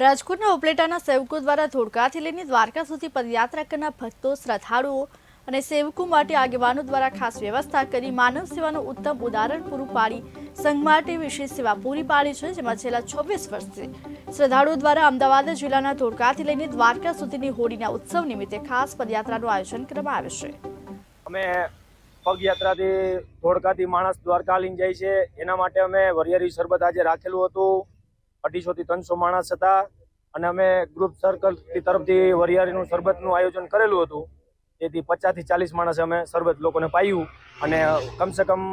રાજકોટના ઉપલેટાના સેવકો દ્વારા ધોળકાથી લઈને દ્વારકા સુધી પદયાત્રા કરનાર ભક્તો, શ્રદ્ધાળુઓ અને સેવકો માટે આગેવાનો દ્વારા ખાસ વ્યવસ્થા કરી માનવ સેવાનું ઉત્તમ ઉદાહરણ પૂરું પાડી સંઘ માટે વિશેષ સેવા પૂરી પાડી છે, જેમાં છેલ્લા 26 વર્ષથી શ્રદ્ધાળુઓ દ્વારા અમદાવાદ જિલ્લાના ધોળકાથી લઈને દ્વારકા સુધીની હોળીના ઉત્સવ નિમિત્તે ખાસ પદયાત્રાનું આયોજન કરવામાં આવ્યું છે. અમે પગયાત્રાથી ધોળકાથી માણસ દ્વારકા લઈને જાય છે, એના માટે અમે વરિયાળી શરબત આજે રાખેલું હતું. 250 થી 300 માણસ હતા અને અમે ગ્રુપ સર્કલ તરફથી વરિયાળીનું શરબતનું આયોજન કરેલું હતું. તેથી 50 થી 40 માણસે અમે શરબત લોકોને પાયું અને કમસે કમ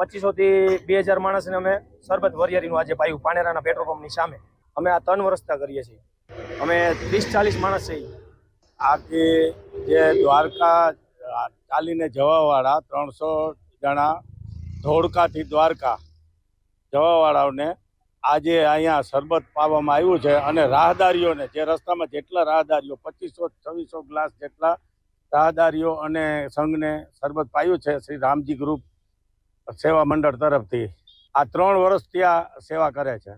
2500 થી 2000 માણસને અમે શરબત વરિયાળીનું આજે પાયું પાનેરાના પેટ્રોલ પંપની સામે. અમે આ 3 વર્ષથી કરીએ છીએ. અમે 30-40 માણસ છીએ. આખી જે દ્વારકા ચાલીને જવાવાળા 300 જણા ધોળકાથી દ્વારકા જવાવાળાઓને આજે અહીંયા શરબત પાવામાં આવ્યું છે અને રાહદારીઓને જે રસ્તામાં જેટલા રાહદારીઓ 2500-2600 ગ્લાસ જેટલા રાહદારીઓ અને સંઘને શરબત પાયું છે શ્રી રામજી ગ્રુપ સેવા મંડળ તરફથી. આ 3 વર્ષ ત્યાં સેવા કરે છે.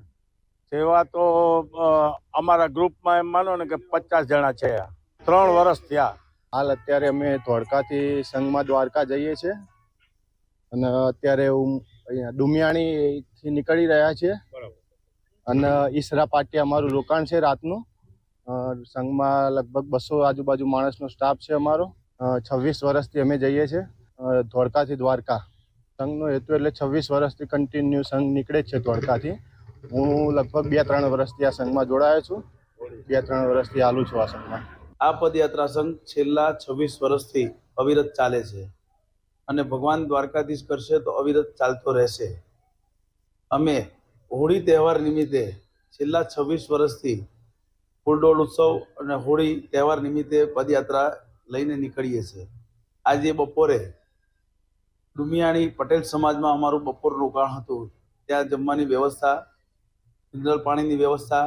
સેવા તો અમારા ગ્રુપમાં એમ માનો ને કે 50 જણા છે. 3 વર્ષ થયા. હાલ અત્યારે અમે ધોળકાથી સંઘમાં દ્વારકા જઈએ છીએ અને અત્યારે અહીંયા ડુમિયાણીથી નીકળી રહ્યા છીએ અને ઈસરા પાટી અમારું રોકાણ છે રાતનું. સંઘમાં લગભગ 200 આજુબાજુ માણસનો સ્ટાફ છે અમારો. 26 વર્ષથી અમે જઈએ છીએ ધોળકાથી દ્વારકા. સંઘનો હેતુ એટલે 26 વર્ષથી કન્ટિન્યુ સંઘ નીકળે જ છે ધોળકાથી. હું લગભગ 2-3 વર્ષથી આ સંઘમાં જોડાયો છું. 2-3 વર્ષથી હાલું છું આ સંઘમાં. આ પદયાત્રા સંઘ છેલ્લા 26 વર્ષથી અવિરત ચાલે છે અને ભગવાન દ્વારકાધીશ કરશે તો અવિરત ચાલતો રહેશે. અમે હોળી તહેવાર નિમિત્તે છેલ્લા 26 વર્ષથી ફૂલડોળ ઉત્સવ અને હોળી તહેવાર નિમિત્તે પદયાત્રા લઈને નીકળીએ છીએ. આજે બપોરે ડુમિયાણી પટેલ સમાજમાં અમારું બપોરનું રોકાણ હતું. ત્યાં જમવાની વ્યવસ્થા, મિનરલ પાણીની વ્યવસ્થા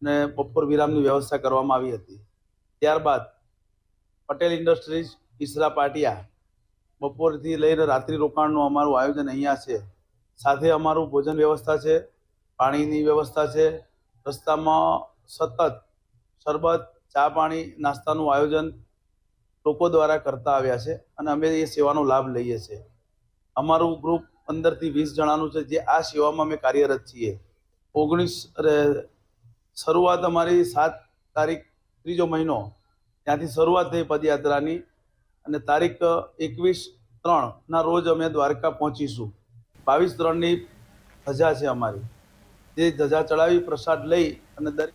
અને બપોર વિરામની વ્યવસ્થા કરવામાં આવી હતી. ત્યારબાદ પટેલ ઇન્ડસ્ટ્રીઝ ઈસરા પાટિયા બપોરથી લઈને રાત્રિ રોકાણનું અમારું આયોજન અહીંયા છે. સાથે અમારું ભોજન વ્યવસ્થા છે, પાણીની વ્યવસ્થા છે. રસ્તામાં સતત શરબત, ચા, પાણી, નાસ્તાનું આયોજન લોકો દ્વારા કરતા આવ્યા છે અને અમે એ સેવાનો લાભ લઈએ છીએ. અમારું ગ્રુપ 15 થી 20 જણાનું છે, જે આ સેવામાં અમે કાર્યરત છીએ. શરૂઆત અમારી 7 તારીખ 3જો મહિનો ત્યાંથી શરૂઆત થઈ પદયાત્રાની અને તારીખ 21/3ના રોજ અમે દ્વારકા પહોંચીશું. 22/3ની ધજા છે અમારી. જે ધજા ચડાવી પ્રસાદ લઈ અને દરેક